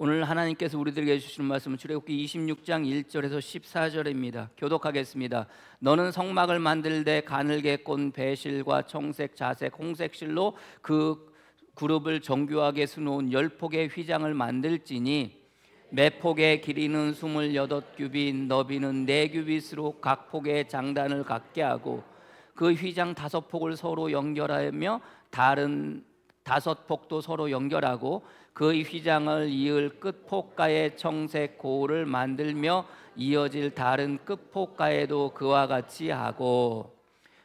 오늘 하나님께서 우리들에게 주시는 말씀은 출애굽기 26장 1절에서 14절입니다. 교독하겠습니다. 너는 성막을 만들되 가늘게 꼰 배실과 청색, 자색, 홍색 실로 그 그룹을 정교하게 수놓은 10폭의 휘장을 만들지니 매 폭의 길이는 28규빗, 너비는 4규빗으로 각 폭의 장단을 갖게 하고 그 휘장 5폭을 서로 연결하며 다른 5폭도 서로 연결하고 그 휘장을 이을 끝폭가에 청색 고를 만들며 이어질 다른 끝폭가에도 그와 같이 하고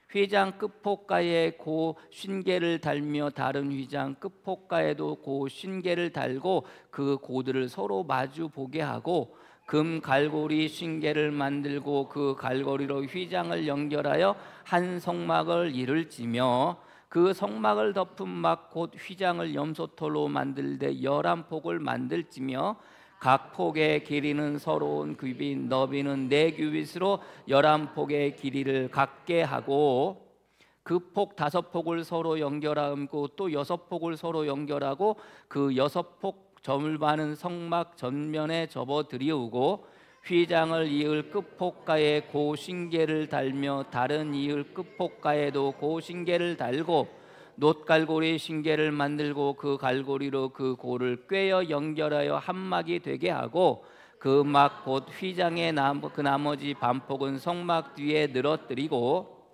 휘장 끝폭가에 고 쉰개를 달며 다른 휘장 끝폭가에도 고 쉰개를 달고 그 고들을 서로 마주 보게 하고 금 갈고리 쉰개를 만들고 그 갈고리로 휘장을 연결하여 한 성막을 이룰지며 그 성막을 덮은 막 곧 휘장을 염소털로 만들되 11폭을 만들지며 각 폭의 길이는 서로운 규빗, 너비는 4규빗으로 11폭의 길이를 갖게 하고 그 폭 5폭을 서로 연결하고 또 6폭을 서로 연결하고 그 6폭 점을 바는 성막 전면에 접어 들이우고 휘장을 이을 끝폭가에 고 쉰개를 달며 다른 이을 끝폭가에도 고 쉰개를 달고 놋갈고리 쉰개를 만들고 그 갈고리로 그 고를 꿰어 연결하여 한 막이 되게 하고 그 막 곧 휘장의 그 나머지 반폭은 성막 뒤에 늘어뜨리고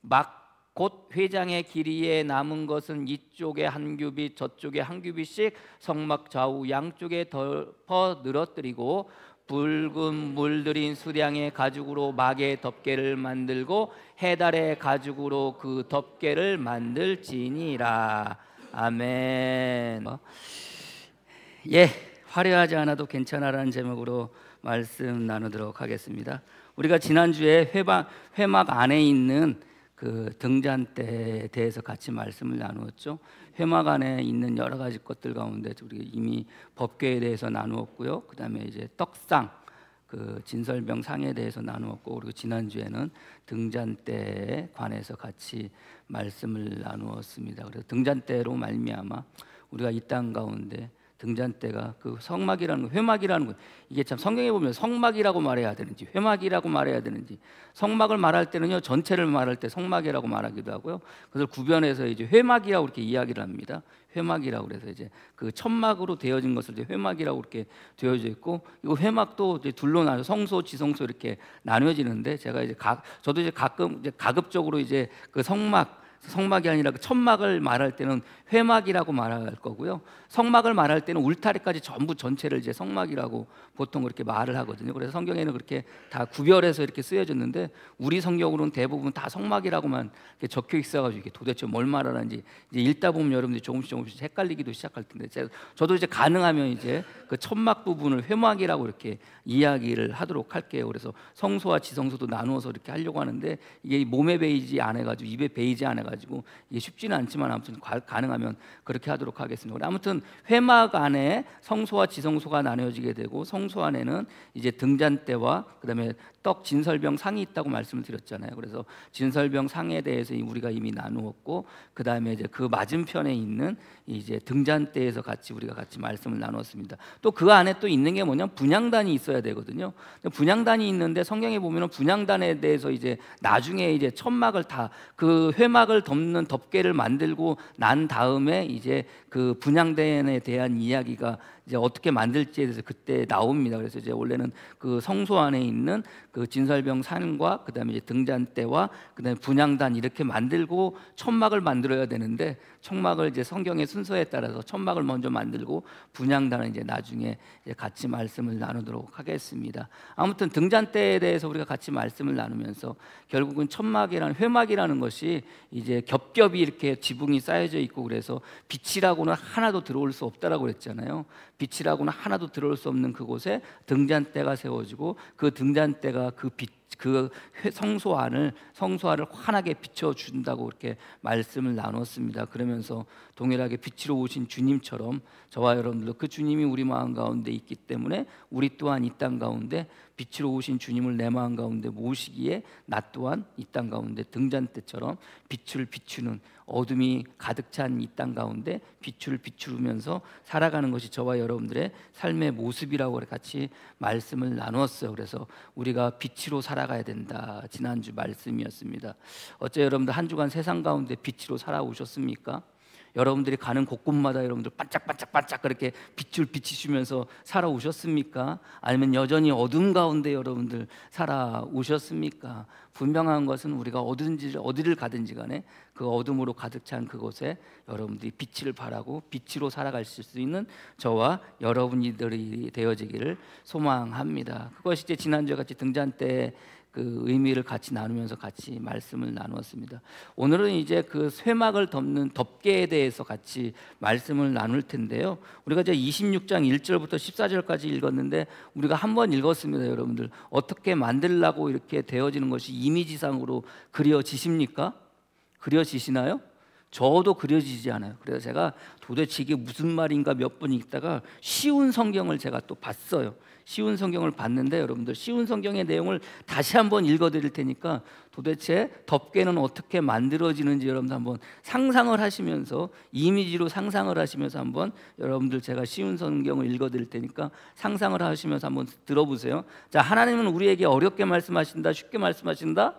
막 곧 휘장의 길이에 남은 것은 이쪽에 한 규빗 저쪽에 한 규빗씩 성막 좌우 양쪽에 덮어 늘어뜨리고 붉은 물들인 수량의 가죽으로 막의 덮개를 만들고 해달의 가죽으로 그 덮개를 만들지니라. 아멘. 예, 화려하지 않아도 괜찮아라는 제목으로 말씀 나누도록 하겠습니다. 우리가 지난주에 회막 안에 있는 그 등잔대에 대해서 같이 말씀을 나누었죠. 회막 안에 있는 여러 가지 것들 가운데 우리 이미 법궤에 대해서 나누었고요. 그다음에 이제 떡상, 그 진설병 상에 대해서 나누었고, 그리고 지난주에는 등잔대에 관해서 같이 말씀을 나누었습니다. 그래서 등잔대로 말미암아 우리가 이 땅 가운데 등잔대가 그 성막이라는 거, 회막이라는 거, 이게 참 성경에 보면 성막이라고 말해야 되는지 회막이라고 말해야 되는지, 성막을 말할 때는요 전체를 말할 때 성막이라고 말하기도 하고요. 그래서 구변해서 이제 회막이라고 이렇게 이야기를 합니다. 회막이라고 그래서 이제 그 천막으로 되어진 것을 이제 회막이라고 이렇게 되어져 있고, 이거 회막도 이제 둘로 나눠 성소, 지성소 이렇게 나뉘어지는데, 제가 이제 저도 이제 가끔 이제 가급적으로 이제 그 성막이 아니라 그 천막을 말할 때는 회막이라고 말할 거고요. 성막을 말할 때는 울타리까지 전부 전체를 이제 성막이라고 보통 그렇게 말을 하거든요. 그래서 성경에는 그렇게 다 구별해서 이렇게 쓰여졌는데, 우리 성경으로는 대부분 다 성막이라고만 이렇게 적혀 있어가지고 이게 도대체 뭘 말하는지 이제 읽다 보면 여러분들이 조금씩 헷갈리기도 시작할 텐데, 저도 이제 가능하면 이제 그 천막 부분을 회막이라고 이렇게 이야기를 하도록 할게요. 그래서 성소와 지성소도 나누어서 이렇게 하려고 하는데, 이게 몸에 베이지 않아가지고 입에 베이지 않아가지고 이게 쉽지는 않지만 아무튼 가능하면 그렇게 하도록 하겠습니다. 아무튼 회막 안에 성소와 지성소가 나뉘어지게 되고, 성소 안에는 이제 등잔대와 그다음에 떡 진설병 상이 있다고 말씀을 드렸잖아요. 그래서 진설병 상에 대해서 우리가 이미 나누었고, 그다음에 이제 그 맞은편에 있는 이제 등잔대에서 우리가 같이 말씀을 나눴습니다. 또 그 안에 또 있는 게 뭐냐면 분향단이 있어야 되거든요. 분향단이 있는데 성경에 보면은 분향단에 대해서 이제 나중에 이제 천막을 다 그 회막을 덮는 덮개를 만들고 난 다음에 이제 그 분향단에 대한 이야기가 이제 어떻게 만들지에 대해서 그때 나옵니다. 그래서 이제 원래는 그 성소 안에 있는 그 진설병 산과 그다음에 이제 등잔대와 그다음에 분향단 이렇게 만들고 천막을 만들어야 되는데, 천막을 이제 성경의 순서에 따라서 천막을 먼저 만들고 분향단은 이제 나중에 이제 같이 말씀을 나누도록 하겠습니다. 아무튼 등잔대에 대해서 우리가 같이 말씀을 나누면서 결국은 천막이라는 회막이라는 것이 이제 겹겹이 이렇게 지붕이 쌓여져 있고, 그래서 빛이라고는 하나도 들어올 수 없다라고 그랬잖아요. 빛이라고는 하나도 들어올 수 없는 그곳에 등잔대가 세워지고, 그 등잔대가 그 성소 안을 환하게 비춰준다고 이렇게 말씀을 나눴습니다. 그러면서 동일하게 빛으로 오신 주님처럼 저와 여러분들도 그 주님이 우리 마음 가운데 있기 때문에 우리 또한 이 땅 가운데 빛으로 오신 주님을 내 마음 가운데 모시기에 나 또한 이 땅 가운데 등잔대처럼 빛을 비추는 어둠이 가득 찬 이 땅 가운데 빛을 비추면서 살아가는 것이 저와 여러분들의 삶의 모습이라고 같이 말씀을 나누었어요. 그래서 우리가 빛으로 살아가야 된다. 지난주 말씀이었습니다. 어째 여러분들 한 주간 세상 가운데 빛으로 살아오셨습니까? 여러분들이 가는 곳곳마다 여러분들 반짝반짝반짝 그렇게 빛을 비치시면서 살아오셨습니까? 아니면 여전히 어둠 가운데 여러분들 살아오셨습니까? 분명한 것은 우리가 어디를 가든지 간에 그 어둠으로 가득 찬 그곳에 여러분들이 빛을 발하고 빛으로 살아가실 수 있는 저와 여러분들이 되어지기를 소망합니다. 그것이 이제 지난주에 같이 등잔 때 그 의미를 같이 나누면서 같이 말씀을 나누었습니다. 오늘은 이제 그 쇠막을 덮는 덮개에 대해서 같이 말씀을 나눌 텐데요. 우리가 이제 26장 1절부터 14절까지 읽었는데 우리가 한번 읽었습니다. 여러분들 어떻게 만들라고 이렇게 되어지는 것이 이미지상으로 그려지십니까? 그려지시나요? 저도 그려지지 않아요. 그래서 제가 도대체 이게 무슨 말인가 몇 번 읽다가 쉬운 성경을 제가 또 봤어요. 쉬운 성경을 봤는데 여러분들 쉬운 성경의 내용을 다시 한번 읽어드릴 테니까 도대체 덮개는 어떻게 만들어지는지 여러분들 한번 상상을 하시면서 이미지로 상상을 하시면서 한번 여러분들 제가 쉬운 성경을 읽어드릴 테니까 상상을 하시면서 한번 들어보세요. 자, 하나님은 우리에게 어렵게 말씀하신다, 쉽게 말씀하신다?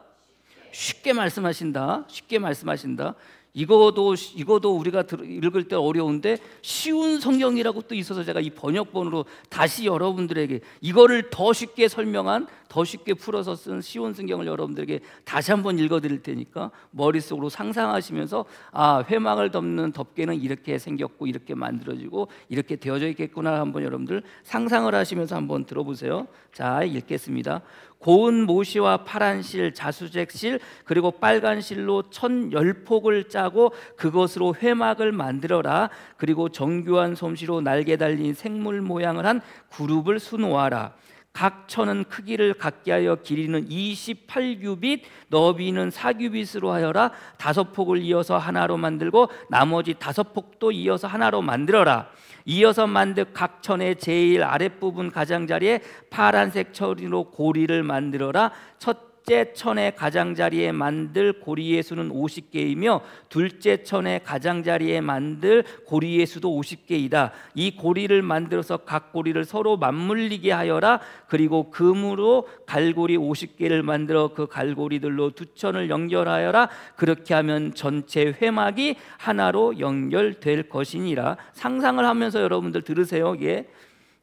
쉽게 말씀하신다. 쉽게 말씀하신다. 이거도 우리가 읽을 때 어려운데 쉬운 성경이라고 또 있어서 제가 이 번역본으로 다시 여러분들에게 이거를 더 쉽게 설명한, 더 쉽게 풀어서 쓴 쉬운 성경을 여러분들에게 다시 한번 읽어드릴 테니까 머릿속으로 상상하시면서 아, 회막을 덮는 덮개는 이렇게 생겼고 이렇게 만들어지고 이렇게 되어져 있겠구나 한번 여러분들 상상을 하시면서 한번 들어보세요. 자, 읽겠습니다. 고운 모시와 파란 실, 자수색 실, 그리고 빨간 실로 1,010폭을 짜고 그것으로 회막을 만들어라. 그리고 정교한 솜씨로 날개 달린 생물 모양을 한 그룹을 수놓아라. 각 천은 크기를 같게 하여 길이는 28규빗, 너비는 4규빗으로 하여라. 5폭을 이어서 하나로 만들고 나머지 5폭도 이어서 하나로 만들어라. 이어서 만든 각 천의 제일 아랫부분 가장자리에 파란색 처리로 고리를 만들어라. 첫째 천의 가장자리에 만들 고리의 수는 50개이며 둘째 천의 가장자리에 만들 고리의 수도 50개이다. 이 고리를 만들어서 각 고리를 서로 맞물리게 하여라. 그리고 금으로 갈고리 50개를 만들어 그 갈고리들로 두 천을 연결하여라. 그렇게 하면 전체 회막이 하나로 연결될 것이니라. 상상을 하면서 여러분들 들으세요. 예.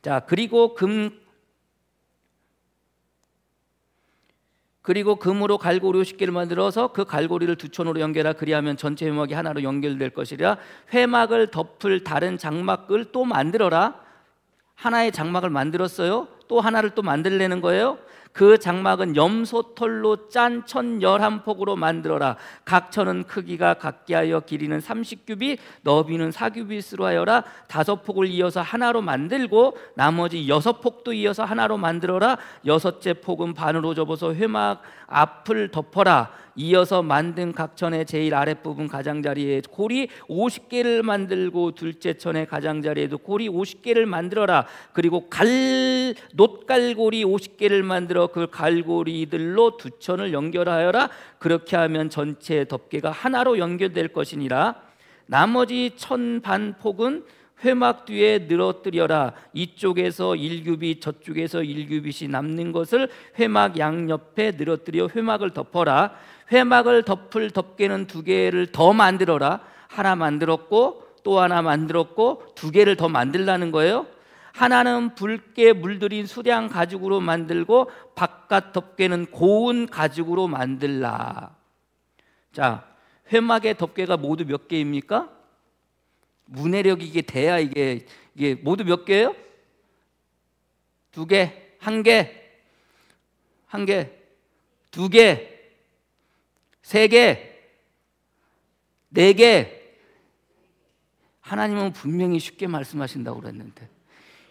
자, 그리고 금으로 갈고리 50개를 만들어서 그 갈고리를 두 천으로 연결하라. 그리하면 전체 회막이 하나로 연결될 것이라. 회막을 덮을 다른 장막을 또 만들어라. 하나의 장막을 만들었어요. 또 하나를 또 만들려는 거예요. 그 장막은 염소털로 짠 1,011폭으로 만들어라. 각 천은 크기가 같게 하여 길이는 30규빗, 너비는 4규빗으로 하여라. 5폭을 이어서 하나로 만들고 나머지 6폭도 이어서 하나로 만들어라. 6째 폭은 반으로 접어서 회막 앞을 덮어라. 이어서 만든 각 천의 제일 아랫부분 가장자리에 고리 50개를 만들고 둘째 천의 가장자리에도 고리 50개를 만들어라. 그리고 놋갈고리 50개를 만들어 그 갈고리들로 두 천을 연결하여라. 그렇게 하면 전체 덮개가 하나로 연결될 것이니라. 나머지 1,000반 폭은 회막 뒤에 늘어뜨려라. 이쪽에서 1규빗 저쪽에서 1규빗이 남는 것을 회막 양옆에 늘어뜨려 회막을 덮어라. 회막을 덮을 덮개는 2개를 더 만들어라. 하나 만들었고 또 하나 만들었고 2개를 더 만들라는 거예요. 하나는 붉게 물들인 수량 가죽으로 만들고 바깥 덮개는 고운 가죽으로 만들라. 자, 회막의 덮개가 모두 몇 개입니까? 문해력이 이게 돼야 이게 모두 몇 개예요? 2개, 1개, 1개, 2개, 3개, 4개. 하나님은 분명히 쉽게 말씀하신다고 그랬는데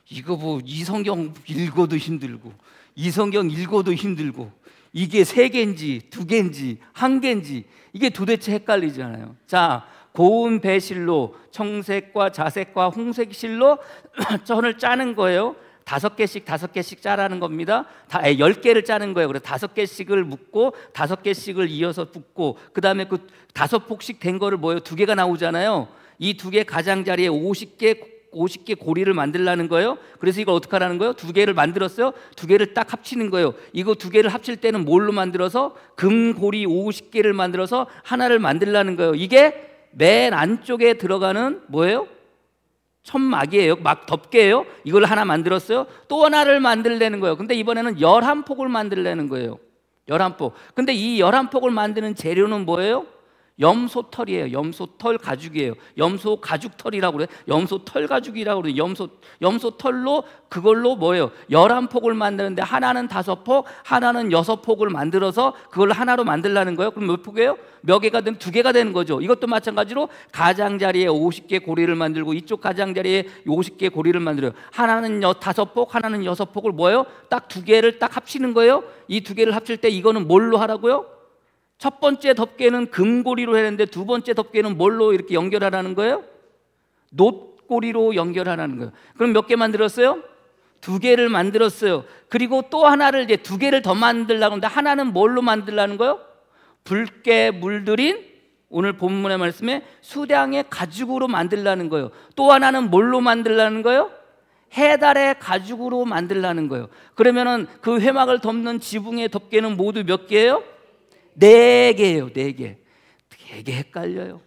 이거 뭐 이 성경 읽어도 힘들고 이 성경 읽어도 힘들고 이게 3개인지 2개인지 1개인지 이게 도대체 헷갈리잖아요. 자, 고운 배실로 청색과 자색과 홍색 실로 천을 짜는 거예요. 다섯 개씩 짜라는 겁니다. 10개를 짜는 거예요. 그래서 5개씩을 묶고 5개씩을 이어서 붓고 그 다음에 그 5폭씩 된 거를 뭐예요? 2개가 나오잖아요. 이 2개 가장자리에 50개 고리를 만들라는 거예요. 그래서 이걸 어떻게 하라는 거예요? 2개를 만들었어요. 2개를 딱 합치는 거예요. 이거 2개를 합칠 때는 뭘로 만들어서? 금고리 50개를 만들어서 하나를 만들라는 거예요. 이게 맨 안쪽에 들어가는 뭐예요? 천막이에요. 막 덮개예요. 이걸 하나 만들었어요. 또 하나를 만들려는 거예요. 근데 이번에는 11폭을 만들려는 거예요. 11폭. 근데 이 11폭을 만드는 재료는 뭐예요? 염소털이에요. 염소털 가죽이에요. 염소 가죽털이라고 그래요. 염소털 가죽이라고 그래요. 염소털로 그걸로 뭐예요? 11폭을 만드는데 하나는 5폭, 하나는 6폭을 만들어서 그걸 하나로 만들라는 거예요. 그럼 몇 폭이에요? 몇 개가 되면 2개가 되는 거죠. 이것도 마찬가지로 가장자리에 50개 고리를 만들고 이쪽 가장자리에 50개 고리를 만들어요. 하나는 5폭, 하나는 6폭을 뭐예요? 딱 2개를 딱 합치는 거예요. 이 2개를 합칠 때 이거는 뭘로 하라고요? 첫 번째 덮개는 금고리로 했는데 두 번째 덮개는 뭘로 이렇게 연결하라는 거예요? 놋고리로 연결하라는 거예요. 그럼 몇 개 만들었어요? 2개를 만들었어요. 그리고 또 하나를 이제 2개를 더 만들려고 하는데 하나는 뭘로 만들라는 거예요? 붉게 물들인 오늘 본문의 말씀에 수량의 가죽으로 만들라는 거예요. 또 하나는 뭘로 만들라는 거예요? 해달의 가죽으로 만들라는 거예요. 그러면은 그 회막을 덮는 지붕의 덮개는 모두 몇 개예요? 4개예요. 4개. 되게 헷갈려요.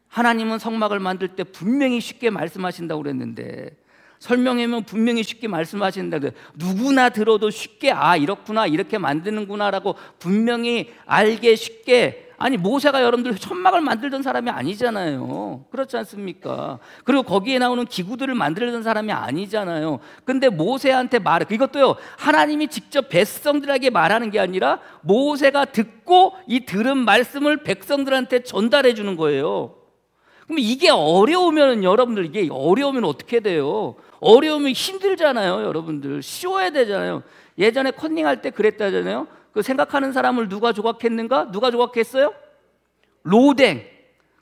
하나님은 성막을 만들 때 분명히 쉽게 말씀하신다고 그랬는데 설명하면 분명히 쉽게 말씀하신다고 누구나 들어도 쉽게 이렇구나 이렇게 만드는구나라고 분명히 알게 쉽게. 아니 모세가 여러분들 천막을 만들던 사람이 아니잖아요. 그렇지 않습니까? 그리고 거기에 나오는 기구들을 만들던 사람이 아니잖아요. 근데 모세한테 말해. 이것도요 하나님이 직접 백성들에게 말하는 게 아니라 모세가 듣고 이 들은 말씀을 백성들한테 전달해 주는 거예요. 그럼 이게 어려우면 여러분들 이게 어려우면 어떻게 돼요? 어려우면 힘들잖아요. 여러분들 쉬워야 되잖아요. 예전에 컨닝할 때 그랬다잖아요. 그 생각하는 사람을 누가 조각했는가? 누가 조각했어요? 로댕.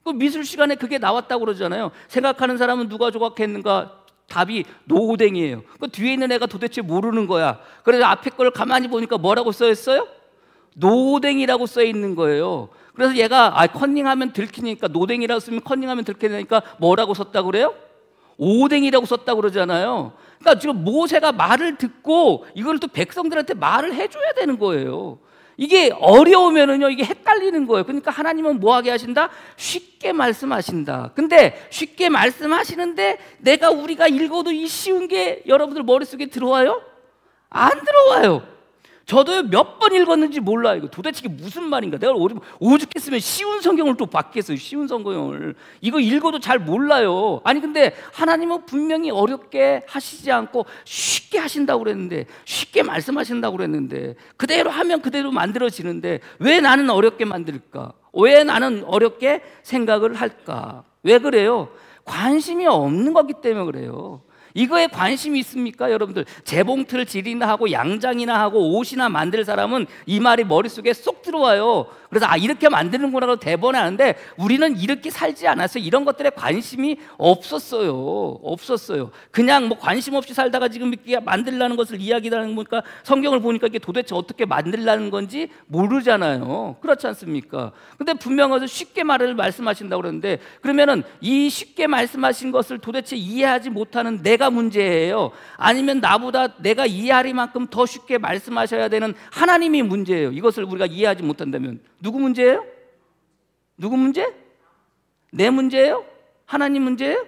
그 미술 시간에 그게 나왔다고 그러잖아요. 생각하는 사람은 누가 조각했는가? 답이 노댕이에요. 그 뒤에 있는 애가 도대체 모르는 거야. 그래서 앞에 걸 가만히 보니까 뭐라고 써 있어요? 노댕이라고 써 있는 거예요. 그래서 얘가 컨닝하면 들키니까 노댕이라고 쓰면 컨닝하면 들키니까 뭐라고 썼다고 그래요? 오댕이라고 썼다고 그러잖아요. 그러니까 지금 모세가 말을 듣고 이걸 또 백성들한테 말을 해줘야 되는 거예요. 이게 어려우면은요 이게 헷갈리는 거예요. 그러니까 하나님은 뭐 하게 하신다? 쉽게 말씀하신다. 근데 쉽게 말씀하시는데 우리가 읽어도 이 쉬운 게 여러분들 머릿속에 들어와요? 안 들어와요. 저도 몇 번 읽었는지 몰라요. 이거 도대체 이게 무슨 말인가? 내가 오죽했으면 쉬운 성경을 또 받겠어요. 쉬운 성경을. 이거 읽어도 잘 몰라요. 아니 근데 하나님은 분명히 어렵게 하시지 않고 쉽게 하신다고 그랬는데, 쉽게 말씀하신다고 그랬는데, 그대로 하면 그대로 만들어지는데 왜 나는 어렵게 만들까? 왜 나는 어렵게 생각을 할까? 왜 그래요? 관심이 없는 거기 때문에 그래요. 이거에 관심이 있습니까? 여러분들 재봉틀 질이나 하고 양장이나 하고 옷이나 만들 사람은 이 말이 머릿속에 쏙 들어와요. 그래서 이렇게 만드는구나 대번에 하는데 우리는 이렇게 살지 않았어요. 이런 것들에 관심이 없었어요. 그냥 뭐 관심 없이 살다가 지금 이렇게 만들라는 것을 이야기하는 거니까 성경을 보니까 이게 도대체 어떻게 만들라는 건지 모르잖아요. 그렇지 않습니까? 근데 분명해서 쉽게 말씀하신다고 그러는데, 그러면은 이 쉽게 말씀하신 것을 도대체 이해하지 못하는 내가 문제예요? 아니면 나보다 내가 이해하리만큼 더 쉽게 말씀하셔야 되는 하나님이 문제예요? 이것을 우리가 이해하지 못한다면 누구 문제예요? 누구 문제? 내 문제예요? 하나님 문제예요?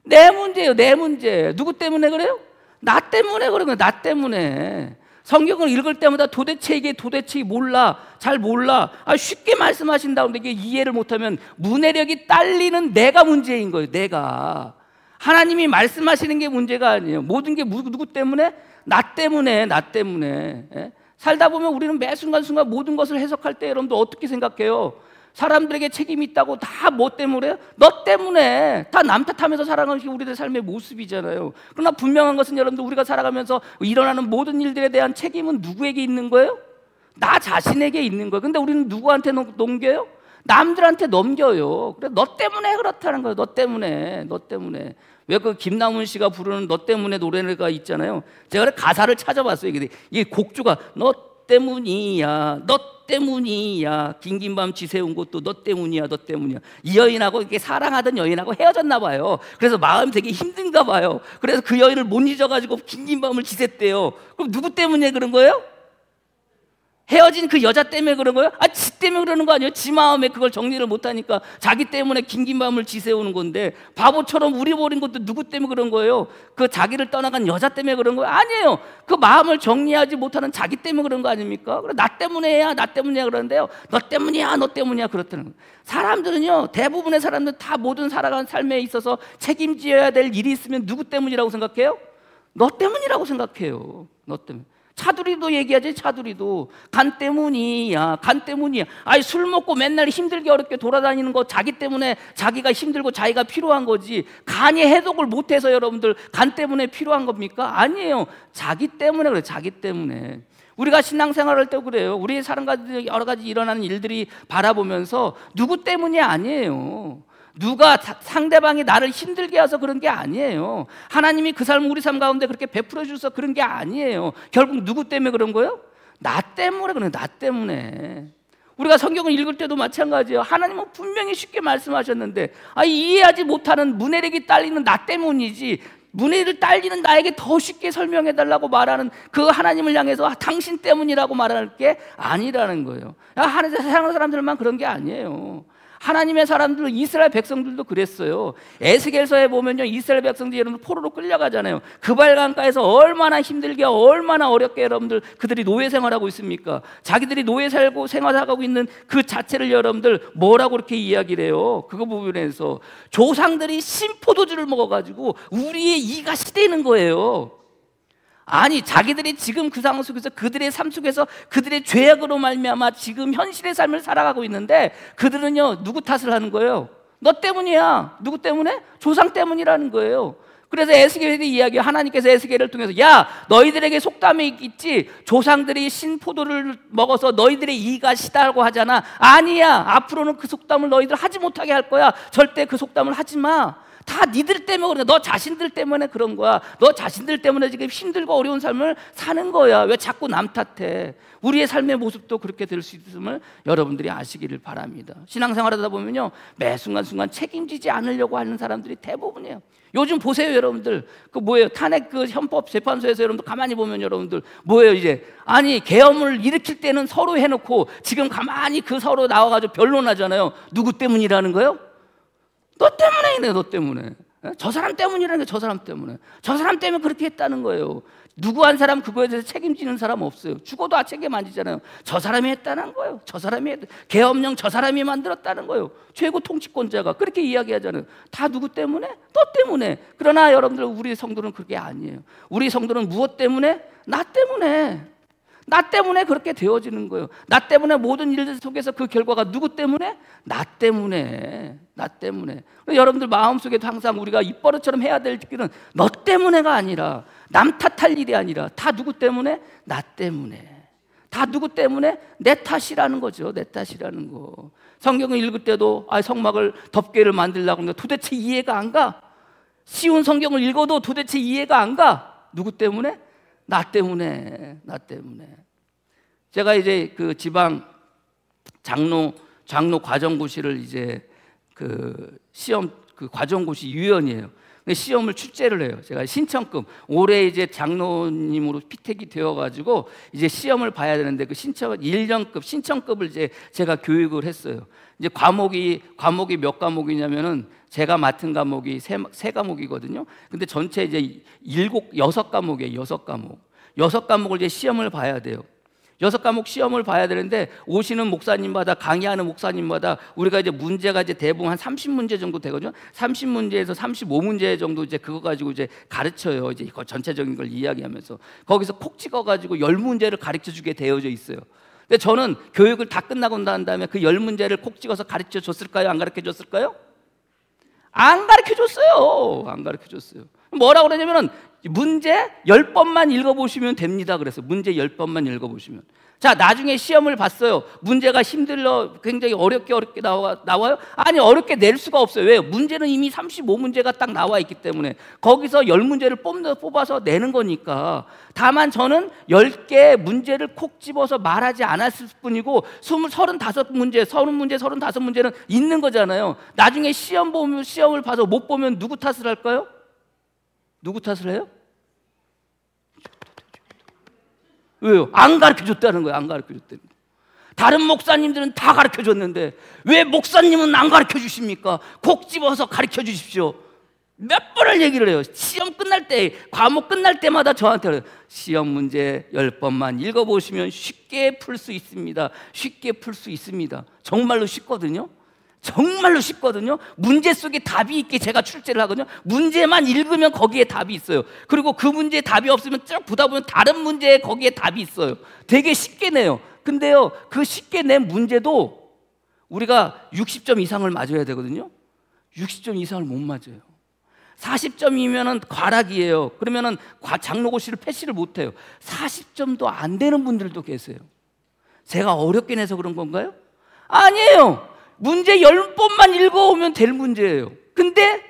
내 문제예요. 내 문제. 누구 때문에 그래요? 나 때문에 그런 거예요. 나 때문에. 성경을 읽을 때마다 도대체 이게 몰라. 잘 몰라. 쉽게 말씀하신다고 하는데 이게 이해를 못하면 문해력이 딸리는 내가 문제인 거예요. 내가. 하나님이 말씀하시는 게 문제가 아니에요. 모든 게 누구 때문에? 나 때문에. 예? 살다 보면 우리는 매 순간순간 모든 것을 해석할 때 여러분들 어떻게 생각해요? 사람들에게 책임이 있다고 다 뭐 때문에? 너 때문에. 다 남 탓하면서 살아가는 게 우리들의 삶의 모습이잖아요. 그러나 분명한 것은 여러분들 우리가 살아가면서 일어나는 모든 일들에 대한 책임은 누구에게 있는 거예요? 나 자신에게 있는 거예요. 근데 우리는 누구한테 넘겨요? 남들한테 넘겨요. 그래 너 때문에 그렇다는 거예요. 너 때문에. 왜 그 김남훈 씨가 부르는 너 때문에 노래가 있잖아요. 제가 가사를 찾아봤어요. 이게 곡주가 너 때문이야, 너 때문이야, 긴긴 밤 지새운 것도 너 때문이야, 너 때문이야. 이 여인하고 이렇게 사랑하던 여인하고 헤어졌나 봐요. 그래서 마음이 되게 힘든가 봐요. 그래서 그 여인을 못 잊어가지고 긴긴 밤을 지샜대요. 그럼 누구 때문에 그런 거예요? 헤어진 그 여자 때문에 그런 거예요? 지 때문에 그러는 거 아니에요? 지 마음에 그걸 정리를 못하니까 자기 때문에 긴긴 밤을 지새우는 건데, 바보처럼 우리 버린 것도 누구 때문에 그런 거예요? 그 자기를 떠나간 여자 때문에 그런 거예요? 아니에요. 그 마음을 정리하지 못하는 자기 때문에 그런 거 아닙니까? 그래, 나 때문에야, 나 때문이야 그러는데요, 너 때문이야, 너 때문이야 그렇다는 거예요. 사람들은요, 대부분의 사람들 다 모든 살아가는 삶에 있어서 책임져야 될 일이 있으면 누구 때문이라고 생각해요? 너 때문이라고 생각해요. 너 때문에. 차두리도 얘기하지. 차두리도 간 때문이야, 간 때문이야. 술 먹고 맨날 힘들게 어렵게 돌아다니는 거 자기 때문에, 자기가 힘들고 자기가 필요한 거지. 간이 해독을 못해서 여러분들 간 때문에 필요한 겁니까? 아니에요. 자기 때문에 그래요. 자기 때문에. 우리가 신앙생활할 때 그래요. 우리의 사람 가운데 여러 가지 일어나는 일들이 바라보면서 누구 때문이 아니에요. 누가 상대방이 나를 힘들게 해서 그런 게 아니에요. 하나님이 그 삶, 우리 삶 가운데 그렇게 베풀어 주셔서 그런 게 아니에요. 결국 누구 때문에 그런 거예요? 나 때문에 그래요. 나 때문에. 우리가 성경을 읽을 때도 마찬가지예요. 하나님은 분명히 쉽게 말씀하셨는데, 이해하지 못하는 문해력이 딸리는 나 때문이지, 문해를 딸리는 나에게 더 쉽게 설명해달라고 말하는 그 하나님을 향해서 당신 때문이라고 말할 게 아니라는 거예요. 하나님 세상 사람들만 그런 게 아니에요. 하나님의 사람들, 이스라엘 백성들도 그랬어요. 에스겔서에 보면요, 이스라엘 백성들이 여러분들 포로로 끌려가잖아요. 그발강가에서 얼마나 힘들게, 얼마나 어렵게 여러분들 그들이 노예 생활하고 있습니까? 자기들이 노예 살고 생활하고 있는 그 자체를 여러분들 뭐라고 그렇게 이야기를 해요? 그거 부분에서 조상들이 신포도주를 먹어가지고 우리의 이가 시대는 거예요. 자기들이 지금 그 상황 속에서, 그들의 삶 속에서 그들의 죄악으로 말미암아 지금 현실의 삶을 살아가고 있는데, 그들은요, 누구 탓을 하는 거예요? 너 때문이야. 누구 때문에? 조상 때문이라는 거예요. 그래서 에스겔이 이야기해요. 하나님께서 에스겔을 통해서, 야, 너희들에게 속담이 있겠지. 조상들이 신포도를 먹어서 너희들의 이가 시다고 하잖아. 아니야. 앞으로는 그 속담을 너희들 하지 못하게 할 거야. 절대 그 속담을 하지 마. 다 니들 때문에 그래. 너 자신들 때문에 그런 거야. 너 자신들 때문에 지금 힘들고 어려운 삶을 사는 거야. 왜 자꾸 남 탓해? 우리의 삶의 모습도 그렇게 될 수 있음을 여러분들이 아시기를 바랍니다. 신앙생활하다 보면요, 매 순간순간 책임지지 않으려고 하는 사람들이 대부분이에요. 요즘 보세요, 여러분들. 그 뭐예요? 탄핵 그 헌법 재판소에서 여러분들 가만히 보면 여러분들 뭐예요, 이제? 계엄을 일으킬 때는 서로 해놓고 지금 가만히 그 서로 나와가지고 변론하잖아요. 누구 때문이라는 거예요? 너 때문에 이네, 너 때문에. 저 사람 때문이라는 게 저 사람 때문에. 저 사람 때문에 그렇게 했다는 거예요. 누구 한 사람 그거에 대해서 책임지는 사람 없어요. 죽어도 책임 안 지잖아요. 저 사람이 했다는 거예요. 저 사람이 계엄령 저 사람이 만들었다는 거예요. 최고 통치권자가 그렇게 이야기하잖아요. 다 누구 때문에? 너 때문에. 그러나 여러분들, 우리 성도는 그게 아니에요. 우리 성도는 무엇 때문에? 나 때문에. 나 때문에 그렇게 되어지는 거예요. 나 때문에 모든 일들 속에서 그 결과가 누구 때문에? 나 때문에. 나 때문에. 여러분들 마음속에도 항상 우리가 입버릇처럼 해야 될 길은 너 때문에가 아니라, 남 탓할 일이 아니라, 다 누구 때문에? 나 때문에. 다 누구 때문에? 내 탓이라는 거죠. 내 탓이라는 거. 성경을 읽을 때도 성막을 덮개를 만들려고 하는데 도대체 이해가 안 가. 쉬운 성경을 읽어도 도대체 이해가 안 가. 누구 때문에? 나 때문에. 나 때문에. 제가 이제 그 지방 장로 과정고시를 이제 그 시험 그 과정고시 위원이에요. 시험을 출제를 해요. 제가 신청급, 올해 이제 장로님으로 피택이 되어가지고 이제 시험을 봐야 되는데, 그 1년급 신청급을 이제 제가 교육을 했어요. 이제 과목이 몇 과목이냐면은 제가 맡은 과목이 세 과목이거든요. 근데 전체 이제 6과목이에요. 6과목. 6과목을 이제 시험을 봐야 돼요. 6과목 시험을 봐야 되는데, 오시는 목사님마다, 강의하는 목사님마다 우리가 이제 문제가 이제 대부분 한 30문제 정도 되거든요. 30문제에서 35문제 정도 이제 그거 가지고 이제 가르쳐요. 이제 그 전체적인 걸 이야기하면서 거기서 콕 찍어가지고 10문제를 가르쳐 주게 되어져 있어요. 근데 저는 교육을 다 끝나고 난 다음에 그 10문제를 콕 찍어서 가르쳐 줬을까요? 안 가르쳐 줬을까요? 안 가르쳐 줬어요. 안 가르쳐 줬어요. 뭐라고 그러냐면은 문제 10번만 읽어보시면 됩니다. 그래서 문제 10번만 읽어보시면. 자, 나중에 시험을 봤어요. 문제가 힘들어 굉장히 어렵게 나와요? 아니, 어렵게 낼 수가 없어요. 왜요? 문제는 이미 35문제가 딱 나와 있기 때문에 거기서 10문제를 뽑아서 내는 거니까. 다만 저는 10개 문제를 콕 집어서 말하지 않았을 뿐이고 35문제, 30문제, 35문제는 있는 거잖아요. 나중에 시험을 봐서 못 보면 누구 탓을 할까요? 누구 탓을 해요? 왜요? 안 가르쳐줬다는 거예요. 안 가르쳐줬다는 거예요. 다른 목사님들은 다 가르쳐줬는데 왜 목사님은 안 가르쳐주십니까? 콕 집어서 가르쳐주십시오. 몇 번을 얘기를 해요. 시험 끝날 때, 과목 끝날 때마다 저한테 그래요. 시험 문제 10번만 읽어보시면 쉽게 풀 수 있습니다. 쉽게 풀 수 있습니다. 정말로 쉽거든요. 정말로 쉽거든요. 문제 속에 답이 있게 제가 출제를 하거든요. 문제만 읽으면 거기에 답이 있어요. 그리고 그 문제에 답이 없으면 쭉 보다 보면 다른 문제에 거기에 답이 있어요. 되게 쉽게 내요. 근데요, 그 쉽게 낸 문제도 우리가 60점 이상을 맞아야 되거든요. 60점 이상을 못 맞아요. 40점이면은 과락이에요. 그러면은 장로고시를 패스를 못 해요. 40점도 안 되는 분들도 계세요. 제가 어렵게 내서 그런 건가요? 아니에요. 문제 10번만 읽어오면 될 문제예요. 근데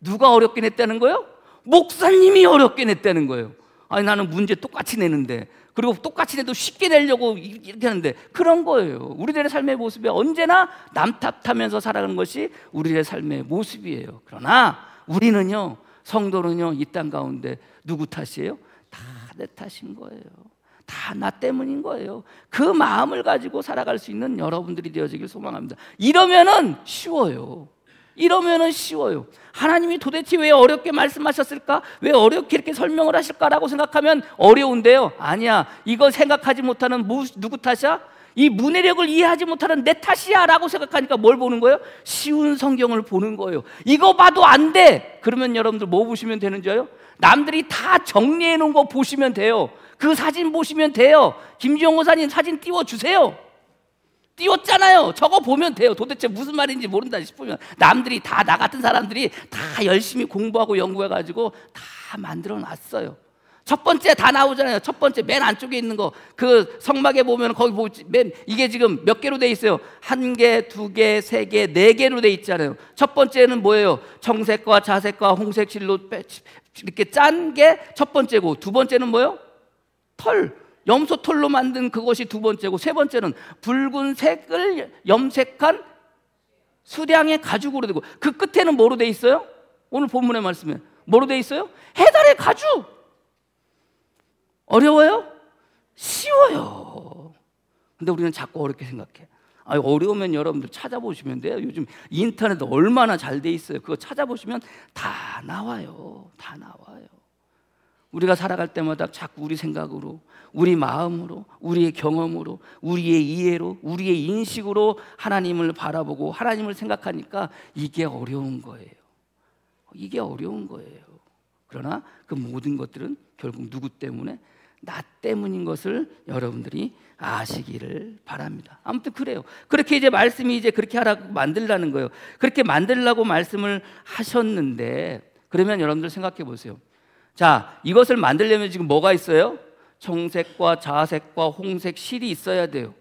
누가 어렵게 냈다는 거예요? 목사님이 어렵게 냈다는 거예요. 아니, 나는 문제 똑같이 내는데, 그리고 똑같이 내도 쉽게 내려고 이렇게 하는데, 그런 거예요. 우리들의 삶의 모습이 언제나 남 탓하면서 살아가는 것이 우리들의 삶의 모습이에요. 그러나 우리는요, 성도는요, 이 땅 가운데 누구 탓이에요? 다 내 탓인 거예요. 다 나 때문인 거예요. 그 마음을 가지고 살아갈 수 있는 여러분들이 되어지길 소망합니다. 이러면은 쉬워요. 이러면은 쉬워요. 하나님이 도대체 왜 어렵게 말씀하셨을까? 왜 어렵게 이렇게 설명을 하실까라고 생각하면 어려운데요. 아니야. 이거 생각하지 못하는 누구 탓이야? 이 문해력을 이해하지 못하는 내 탓이야 라고 생각하니까 뭘 보는 거예요? 쉬운 성경을 보는 거예요. 이거 봐도 안 돼. 그러면 여러분들 뭐 보시면 되는 줄 알아요? 남들이 다 정리해 놓은 거 보시면 돼요. 그 사진 보시면 돼요. 김지영 목사님 사진 띄워주세요. 띄웠잖아요. 저거 보면 돼요. 도대체 무슨 말인지 모른다 싶으면 남들이 다, 나 같은 사람들이 다 열심히 공부하고 연구해가지고 다 만들어 놨어요. 첫 번째 다 나오잖아요. 첫 번째 맨 안쪽에 있는 거, 그 성막에 보면 거기 이게 지금 몇 개로 돼 있어요? 1개, 2개, 3개, 4개로 돼 있잖아요. 첫 번째는 뭐예요? 청색과 자색과 홍색실로 이렇게 짠 게 첫 번째고, 두 번째는 뭐예요? 털, 염소 털로 만든 그것이 두 번째고, 세 번째는 붉은색을 염색한 수량의 가죽으로 되고, 그 끝에는 뭐로 돼 있어요? 오늘 본문의 말씀에 뭐로 돼 있어요? 해달의 가죽. 어려워요? 쉬워요. 근데 우리는 자꾸 어렵게 생각해. 어려우면 여러분들 찾아보시면 돼요. 요즘 인터넷 얼마나 잘 돼 있어요. 그거 찾아보시면 다 나와요. 다 나와요. 우리가 살아갈 때마다 자꾸 우리 생각으로, 우리 마음으로, 우리의 경험으로, 우리의 이해로, 우리의 인식으로 하나님을 바라보고 하나님을 생각하니까 이게 어려운 거예요. 이게 어려운 거예요. 그러나 그 모든 것들은 결국 누구 때문에? 나 때문인 것을 여러분들이 아시기를 바랍니다. 아무튼 그래요. 그렇게 이제 말씀이 이제 그렇게 하라고 만들라는 거예요. 그렇게 만들라고 말씀을 하셨는데, 그러면 여러분들 생각해 보세요. 자, 이것을 만들려면 지금 뭐가 있어요? 청색과 자색과 홍색 실이 있어야 돼요.